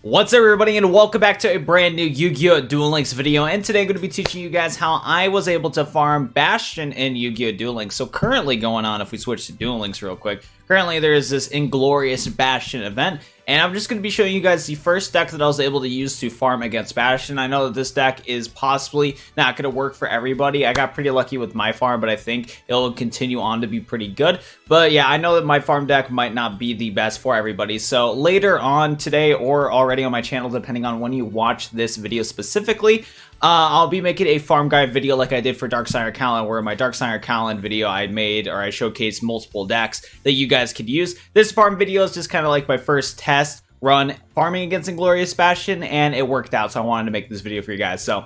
What's up everybody, and welcome back to a brand new Yu-Gi-Oh! Duel Links video. And today I'm going to be teaching you guys how I was able to farm Bastion in Yu-Gi-Oh! Duel Links. So currently going on, if we switch to Duel Links real quick, currently there is this Inglorious Bastion event. And I'm just going to be showing you guys the first deck that I was able to use to farm against Bastion. I know that this deck is possibly not going to work for everybody. I got pretty lucky with my farm, but I think it'll continue on to be pretty good. But yeah, I know that my farm deck might not be the best for everybody. So later on today or already on my channel, depending on when you watch this video specifically, I'll be making a farm guide video like I did for Dark Signer Callan, where in my Dark Signer Callan video I showcased multiple decks that you guys could use. This farm video is just kind of like my first test run farming against Inglorious Bastion, and it worked out, so I wanted to make this video for you guys. So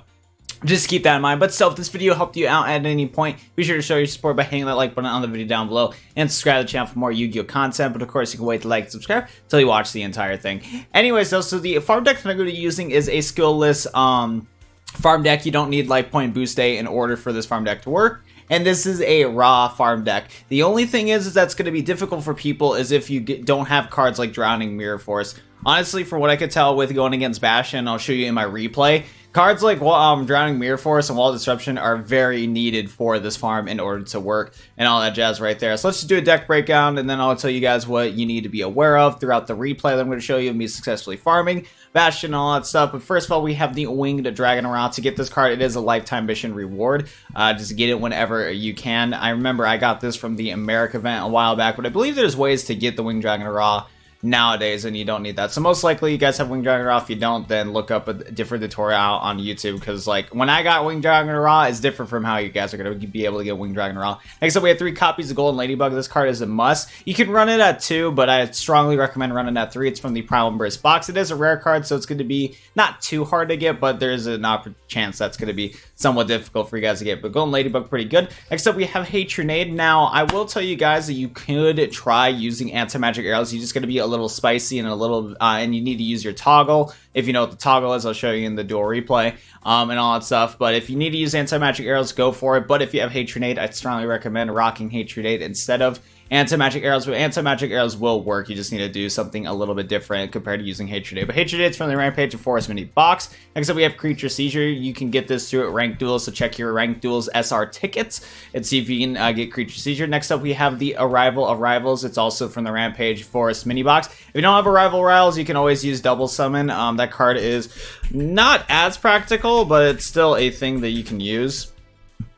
just keep that in mind. But still, if this video helped you out at any point, be sure to show your support by hitting that like button on the video down below and subscribe to the channel for more Yu-Gi-Oh! Content. But of course, you can wait to like and subscribe until you watch the entire thing. Anyways, though, so the farm deck that I'm going to be using is a skill-less farm deck. You don't need life point boost day in order for this farm deck to work. And this is a raw farm deck. The only thing is that's going to be difficult for people is if you don't have cards like Drowning Mirror Force. Honestly, from what I could tell with going against Bastion, I'll show you in my replay, cards like Drowning Mirror Force and Wall Disruption are very needed for this farm in order to work and all that jazz right there. So let's just do a deck breakdown, and then I'll tell you guys what you need to be aware of throughout the replay that I'm going to show you of me successfully farming Bastion and all that stuff. But first of all, we have the Winged Dragon around. To get this card, it is a lifetime mission reward. Just get it whenever you can. I remember I got this from the America event a while back, but I believe there's ways to get the Winged Dragon raw nowadays, and you don't need that. So most likely you guys have Winged Dragon Raw. If you don't, then look up a different tutorial on YouTube, because like when I got Winged Dragon Raw is different from how you guys are going to be able to get Winged Dragon Raw. Next up, we have 3 copies of Golden Ladybug. This card is a must. You can run it at 2, but I strongly recommend running at 3. It's from the Primal Embrace box. It is a rare card, so it's going to be not too hard to get, but there's an chance that's going to be somewhat difficult for you guys to get. But Golden Ladybug, pretty good. Next up, we have Hatronade. Now, I will tell you guys that you could try using anti-magic arrows. You're just going to be a little spicy and a little, and you need to use your toggle. If you know what the toggle is, I'll show you in the dual replay, and all that stuff. But if you need to use anti-magic arrows, go for it. But if you have Hatronade, I'd strongly recommend rocking Hatronade instead of anti-magic arrows. But anti-magic arrows will work. You just need to do something a little bit different compared to using Hatronade. But Hatronade's from the Rampage and Forest Mini box. Next up, we have Creature Seizure. You can get this through at Ranked Duels, so check your Ranked Duels SR tickets and see if you can get Creature Seizure. Next up, we have the Arrival of Rivals. It's also from the Rampage Forest Mini box. If you don't have Arrival Rivals, you can always use Double Summon. That card is not as practical, but it's still a thing that you can use.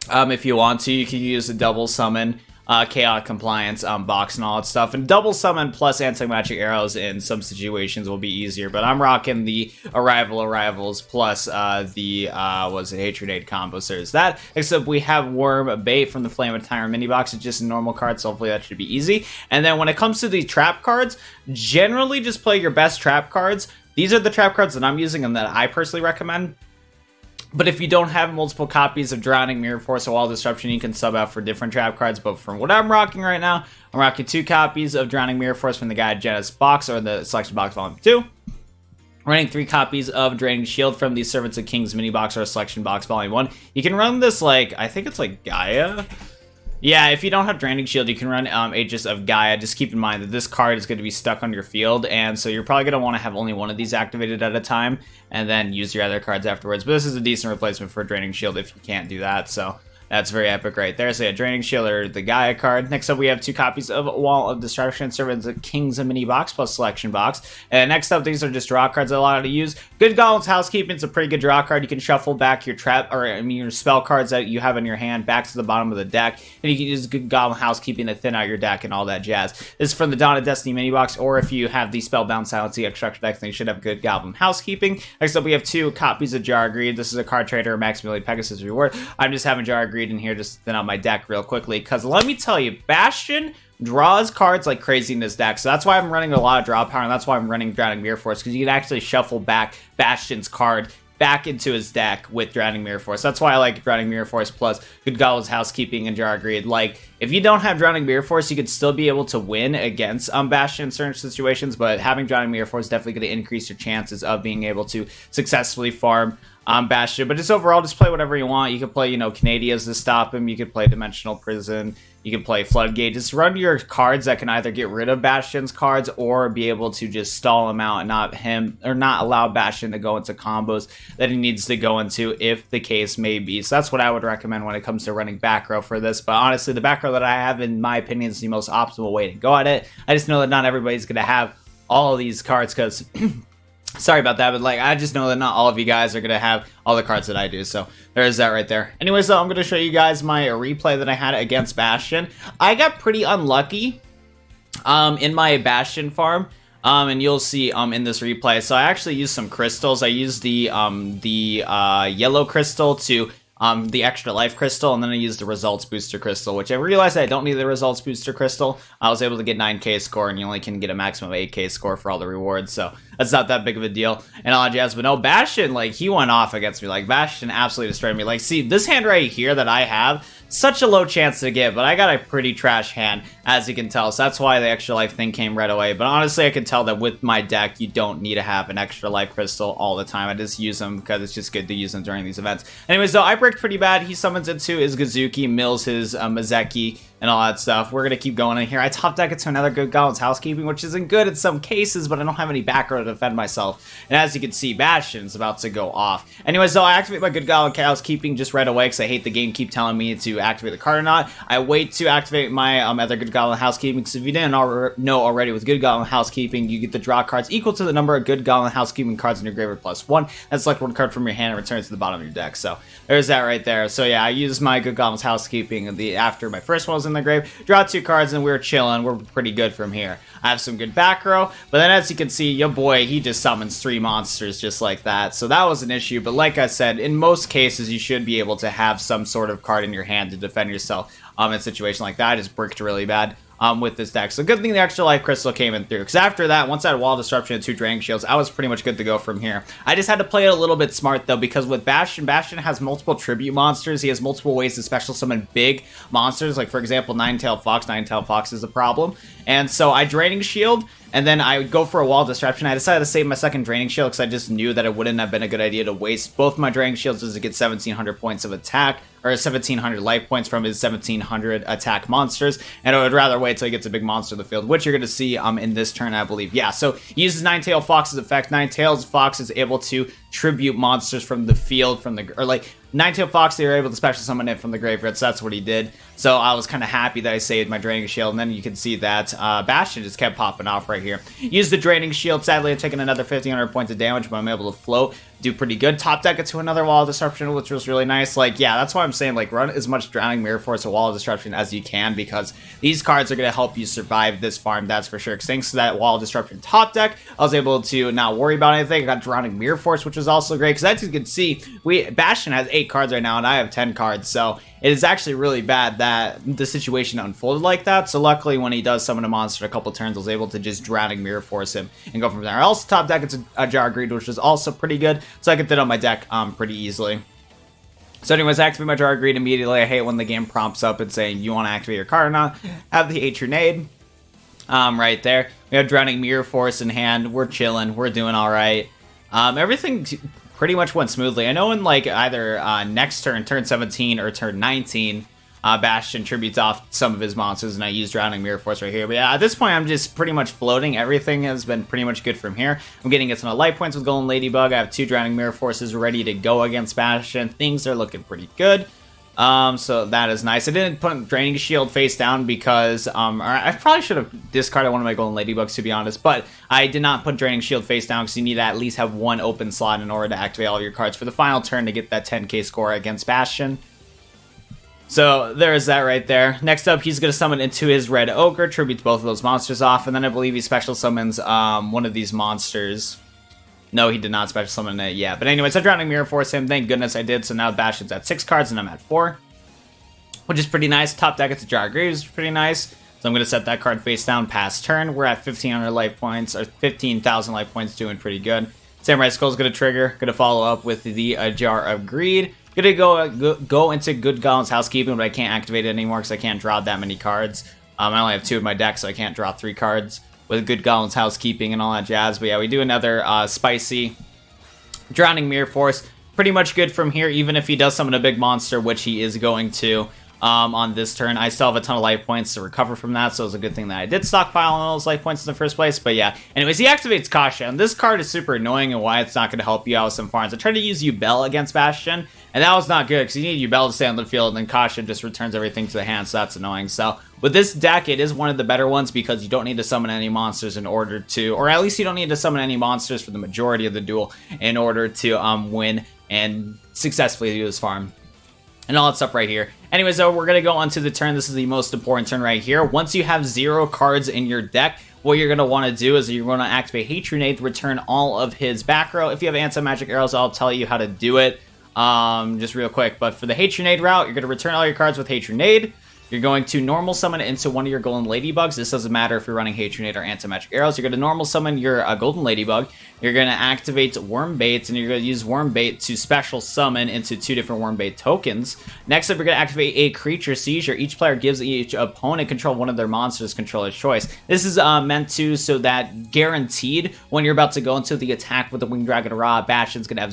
If you want to, you can use a Double Summon chaotic compliance box and all that stuff, and double summon plus anti-magic arrows in some situations will be easier, but I'm rocking the Arrivals plus the Hatronade combo. So there's that. Except we have Worm Bait from the Flame of Tyrant mini box. It's just a normal card, so hopefully that should be easy. And then when it comes to the trap cards, generally just play your best trap cards. These are the trap cards that I'm using and that I personally recommend. But if you don't have multiple copies of Drowning Mirror Force or Wall Disruption, you can sub out for different trap cards. But from what I'm rocking right now, I'm rocking 2 copies of Drowning Mirror Force from the Guide Genesis box, or the Selection Box Volume 2. Running 3 copies of Draining Shield from the Servants of Kings mini box, or Selection Box Volume 1. You can run this like, I think it's like Gaia. Yeah, if you don't have Draining Shield, you can run Aegis of Gaia. Just keep in mind that this card is going to be stuck on your field, and so you're probably going to want to have only one of these activated at a time, and then use your other cards afterwards. But this is a decent replacement for Draining Shield if you can't do that, so that's very epic right there. So yeah, Draining Shield or the Gaia card. Next up, we have 2 copies of Wall of Destruction, Servants of Kings mini box plus Selection Box. And next up, these are just draw cards I allow you to use. Good Goblin's Housekeeping is a pretty good draw card. You can shuffle back your your spell cards that you have in your hand back to the bottom of the deck, and you can use Good Goblin Housekeeping to thin out your deck and all that jazz. This is from the Dawn of Destiny mini box, or if you have the Spellbound Silencing Extraction deck, then you should have Good Goblin Housekeeping. Next up, we have 2 copies of Jar Greed. This is a card trader, Maximilian Pegasus reward. I'm just having Jar Greed in here just to thin out my deck real quickly, because let me tell you, Bastion draws cards like crazy in this deck. So that's why I'm running a lot of draw power, and that's why I'm running Drowning Mirror Force, because you can actually shuffle back Bastion's card back into his deck with Drowning Mirror Force. That's why I like Drowning Mirror Force plus Good Goblin's Housekeeping and Jar Greed. Like, if you don't have Drowning Mirror Force, you could still be able to win against Bastion in certain situations, but having Drowning Mirror Force is definitely going to increase your chances of being able to successfully farm Bastion. But just overall, just play whatever you want. You can play, Canadias to stop him. You could play Dimensional Prison. You can play Floodgate. Just run your cards that can either get rid of Bastion's cards or be able to just stall him out and not allow Bastion to go into combos that he needs to go into if the case may be. So that's what I would recommend when it comes to running back row for this. But honestly, the back row that I have, in my opinion, is the most optimal way to go at it. I just know that not everybody's going to have all of these cards because... Sorry about that, but I just know that not all of you guys are going to have all the cards that I do, so there's that right there. Anyways, though, I'm going to show you guys my replay that I had against Bastion. I got pretty unlucky in my Bastion farm, and you'll see in this replay. So I actually used some crystals. I used the yellow crystal to... the extra life crystal, and then I used the results booster crystal, which I realized I don't need the results booster crystal. I was able to get 9k score, and you only can get a maximum of 8k score for all the rewards, so that's not that big of a deal and all jazz. But no, Bastion, he went off against me. Bastion absolutely destroyed me. See, this hand right here that I have, such a low chance to get, but I got a pretty trash hand, as you can tell, so that's why the extra life thing came right away. But honestly, I can tell that with my deck, you don't need to have an extra life crystal all the time. I just use them because it's just good to use them during these events. Anyways, though, I bricked pretty bad. He summons into his Gazuki, mills his Mazeki, and all that stuff. We're gonna keep going in here. I top deck it to another Good Goblin's Housekeeping, which isn't good in some cases, but I don't have any back row to defend myself. And as you can see, Bastion's about to go off. Anyways, though, I activate my Good Goblin Housekeeping just right away because I hate the game keep telling me to activate the card or not. I wait to activate my other Good Goblin Housekeeping, because if you didn't know already, with Good Goblin Housekeeping, you get to draw cards equal to the number of Good Goblin Housekeeping cards in your graveyard +1, and select one card from your hand and return it to the bottom of your deck. So there's that right there. So yeah, I used my Good Goblin's Housekeeping after my first one was in the grave, draw 2 cards, and we're chilling. We're pretty good from here. I have some good back row, but then as you can see, your boy, he just summons 3 monsters just like that. So that was an issue, but like I said, in most cases, you should be able to have some sort of card in your hand to defend yourself in a situation like that. I just bricked really bad with this deck. So good thing the extra life crystal came in through, because after that, once I had Wall Disruption and 2 Draining Shields, I was pretty much good to go from here. I just had to play it a little bit smart though, because with Bastion has multiple tribute monsters. He has multiple ways to special summon big monsters, like for example Nine-Tailed Fox. Nine-Tailed Fox is a problem, and so I Draining Shield, and then I would go for a Wall Disruption. I decided to save my second Draining Shield because I just knew that it wouldn't have been a good idea to waste both my Draining Shields just to get 1700 points of attack, or 1700 life points from his 1700 attack monsters, and I would rather wait till he gets a big monster in the field, which you're going to see in this turn, I believe. Yeah, so he uses Nine-Tailed Fox's effect. Nine-Tailed Fox is able to tribute monsters from the field, Nine-Tailed Fox, they were able to special summon it from the graveyard, so that's what he did. So I was kind of happy that I saved my Draining Shield, and then you can see that Bastion just kept popping off right here. Use the Draining Shield. Sadly, I'm taking another 1500 points of damage, but I'm able to float, do pretty good. Top deck it to another Wall of Disruption, which was really nice. Yeah, that's why I'm saying, run as much Drowning Mirror Force or Wall of Disruption as you can, because these cards are going to help you survive this farm, that's for sure. Because thanks to that Wall of Disruption top deck, I was able to not worry about anything. I got Drowning Mirror Force, which was also great, because as you can see, Bastion has 8 cards right now, and I have 10 cards, so it is actually really bad that the situation unfolded like that. So luckily, when he does summon a monster a couple turns, I was able to just Drowning Mirror Force him and go from there. I also top deck it's a Jar of Greed, which is also pretty good, so I could fit on my deck pretty easily. So anyways, I activate my Jar of Greed immediately. I hate when the game prompts up and saying you want to activate your card or not. Have the Atronade right there. We have Drowning Mirror Force in hand. We're chilling. We're doing all right. Everything pretty much went smoothly. I know in either next turn, turn 17 or turn 19, Bastion tributes off some of his monsters, and I use Drowning Mirror Force right here. But yeah, at this point, I'm just pretty much floating. Everything has been pretty much good from here. I'm getting a ton of life points with Golden Ladybug. I have 2 Drowning Mirror Forces ready to go against Bastion. Things are looking pretty good. So that is nice. I didn't put Draining Shield face down because I probably should have discarded one of my Golden Ladybugs, to be honest, but I did not put Draining Shield face down because you need to at least have 1 open slot in order to activate all of your cards for the final turn to get that 10k score against Bastion. So there's that right there. Next up, he's going to summon into his Red Ogre, tributes both of those monsters off, and then I believe he special summons one of these monsters. No, he did not special summon it yet. But anyways, I Drowning Mirror Force him. Thank goodness I did. So now Bastion's at 6 cards and I'm at 4. Which is pretty nice. Top deck, it's a Jar of Greed, which is pretty nice. So I'm going to set that card face down past turn. We're at 1,500 life points, or 15,000 life points, doing pretty good. Samurai Skull's going to trigger. Going to follow up with the Jar of Greed. Gonna go into Good Goblin's Housekeeping, but I can't activate it anymore because I can't draw that many cards. I only have 2 in my deck, so I can't draw 3 cards with Good Goblin's Housekeeping and all that jazz. But yeah, we do another spicy Drowning Mirror Force. Pretty much good from here, even if he does summon a big monster, which he is going to on this turn. I still have a ton of life points to recover from that, so it's a good thing that I did stockpile all those life points in the first place. But yeah, anyways, he activates Kasha, and this card is super annoying and why it's not going to help you out with some farms. I tried to use Yubel against Bastion, and that was not good because you need Yubel to stay on the field, and then Kasha just returns everything to the hand, so that's annoying. So with this deck, it is one of the better ones because you don't need to summon any monsters in order to, or at least you don't need to summon any monsters for the majority of the duel in order to win and successfully do this farm and all that stuff right here. Anyways, though, we're going to go on to the turn. This is the most important turn right here. Once you have 0 cards in your deck, what you're going to want to do is you're going to activate Hatronade to return all of his back row. If you have anti-magic arrows, I'll tell you how to do it just real quick. But for the Hatronade route, you're going to return all your cards with Hatronade. You're going to normal summon it into one of your golden ladybugs. This doesn't matter if you're running Hatronade or anti-magic arrows. You're going to normal summon your golden ladybug. You're going to activate Wormbait, and you're going to use Wormbait to special summon into 2 different Wormbait tokens. Next up, you're going to activate a creature seizure. Each player gives each opponent control one of their monsters controller's choice. This is meant to so that guaranteed when you're about to go into the attack with the Winged Dragon Ra, Bastion's going to have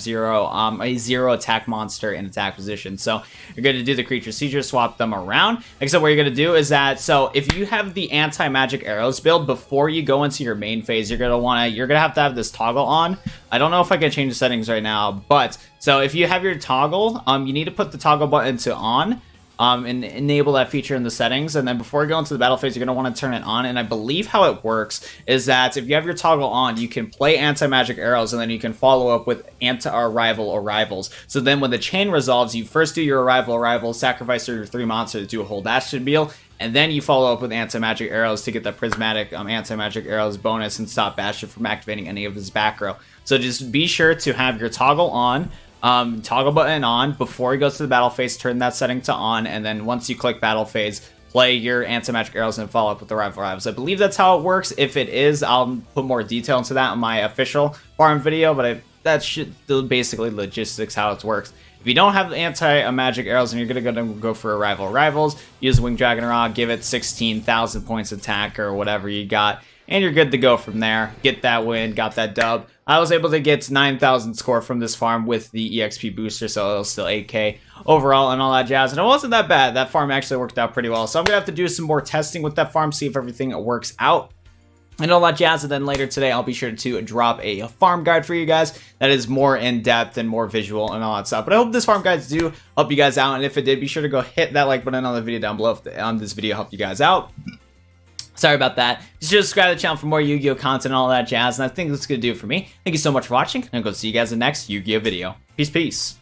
a 0 attack monster in attack position. So you're going to do the creature seizure, swap them around. So what you're going to do is that, so if you have the anti-magic arrows build before you go into your main phase, you're going to have this toggle on. I don't know if I can change the settings right now, but so if you have your toggle, you need to put the toggle button to on and enable that feature in the settings. And then before you go into the battle phase, you're going to want to turn it on. And I believe how it works is that if you have your toggle on, you can play anti-magic arrows, and then you can follow up with anti-arrival arrivals. So then when the chain resolves, you first do your arrival, sacrifice your 3 monsters, do a whole Bastion deal, and then you follow up with anti-magic arrows to get the prismatic anti-magic arrows bonus and stop Bastion from activating any of his back row. So just be sure to have your toggle on, toggle button on before he goes to the battle phase. Turn that setting to on, and then once you click battle phase, play your anti-magic arrows and follow up with the arrivals. I believe that's how it works. If it is, I'll put more detail into that in my official farm video, but that should basically logistics how it works. If you don't have anti-magic arrows and you're going to go for arrivals, use Winged Dragon Ra, give it 16,000 points attack or whatever you got, and you're good to go from there. Get that win, got that dub. I was able to get 9,000 score from this farm with the EXP booster, so it was still 8k overall and all that jazz, and it wasn't that bad. That farm actually worked out pretty well, so I'm going to have to do some more testing with that farm, see if everything works out and all that jazz. And then later today, I'll be sure to drop a farm guide for you guys that is more in-depth and more visual and all that stuff. But I hope this farm guides do help you guys out, and if it did, be sure to go hit that like button on the video down below if this video helped you guys out. Sorry about that. Just subscribe to the channel for more Yu-Gi-Oh content and all that jazz, and I think that's going to do it for me. Thank you so much for watching, and I'll go see you guys in the next Yu-Gi-Oh video. Peace, peace.